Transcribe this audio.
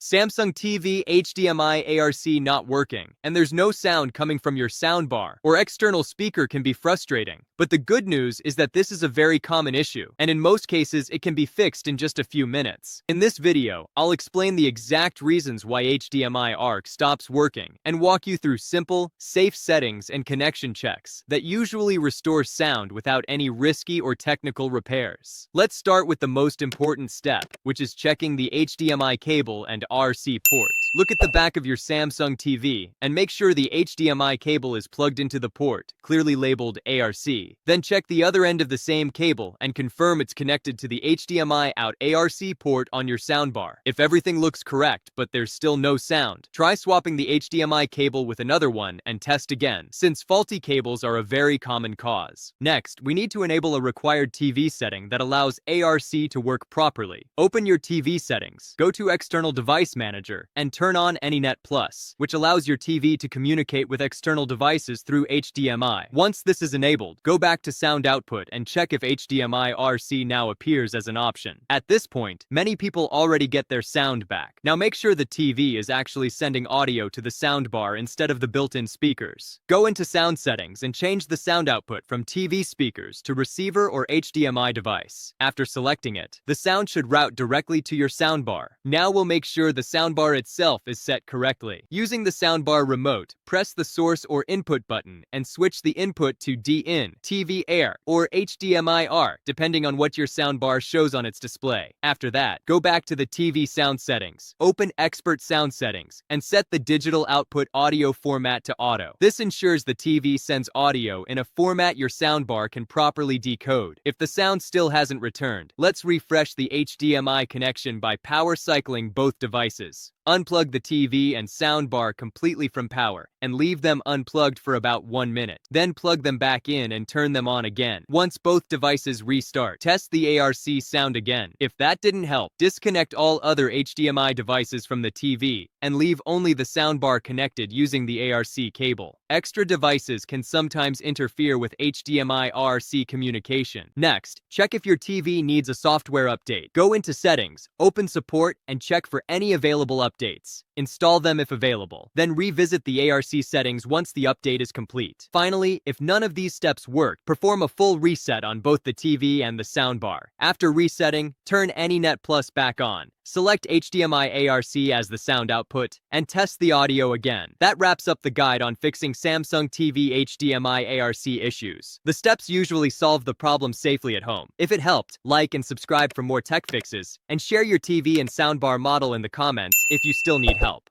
Samsung TV HDMI ARC not working, and there's no sound coming from your soundbar or external speaker can be frustrating. But the good news is that this is a very common issue, and in most cases it can be fixed in just a few minutes. In this video, I'll explain the exact reasons why HDMI ARC stops working and walk you through simple, safe settings and connection checks that usually restore sound without any risky or technical repairs. Let's start with the most important step, which is checking the HDMI cable and RC port. Look at the back of your Samsung TV and make sure the HDMI cable is plugged into the port, clearly labeled ARC. Then check the other end of the same cable and confirm it's connected to the HDMI out ARC port on your soundbar. If everything looks correct but there's still no sound, try swapping the HDMI cable with another one and test again, since faulty cables are a very common cause. Next, we need to enable a required TV setting that allows ARC to work properly. Open your TV settings, go to External Device Manager, and turn on Anynet Plus, which allows your TV to communicate with external devices through HDMI. Once this is enabled, go back to Sound Output and check if HDMI RC now appears as an option. At this point, many people already get their sound back. Now make sure the TV is actually sending audio to the soundbar instead of the built-in speakers. Go into Sound Settings and change the sound output from TV speakers to receiver or HDMI device. After selecting it, the sound should route directly to your soundbar. Now we'll make sure the soundbar itself is set correctly. Using the soundbar remote, press the source or input button and switch the input to DIN, TV Air, or HDMI ARC, depending on what your soundbar shows on its display. After that, go back to the TV sound settings, open Expert Sound Settings, and set the digital output audio format to auto. This ensures the TV sends audio in a format your soundbar can properly decode. If the sound still hasn't returned, let's refresh the HDMI connection by power cycling both devices. Unplug the TV and soundbar completely from power and leave them unplugged for about 1 minute. Then plug them back in and turn them on again. Once both devices restart, test the ARC sound again. If that didn't help, disconnect all other HDMI devices from the TV and leave only the soundbar connected using the ARC cable. Extra devices can sometimes interfere with HDMI RC communication. Next, check if your TV needs a software update. Go into Settings, open Support, and check for any available updates. Install them if available. Then revisit the ARC settings once the update is complete. Finally, if none of these steps work, perform a full reset on both the TV and the soundbar. After resetting, turn Anynet Plus back on. Select HDMI ARC as the sound output, and test the audio again. That wraps up the guide on fixing Samsung TV HDMI ARC issues. The steps usually solve the problem safely at home. If it helped, like and subscribe for more tech fixes, and share your TV and soundbar model in the comments if you still need help.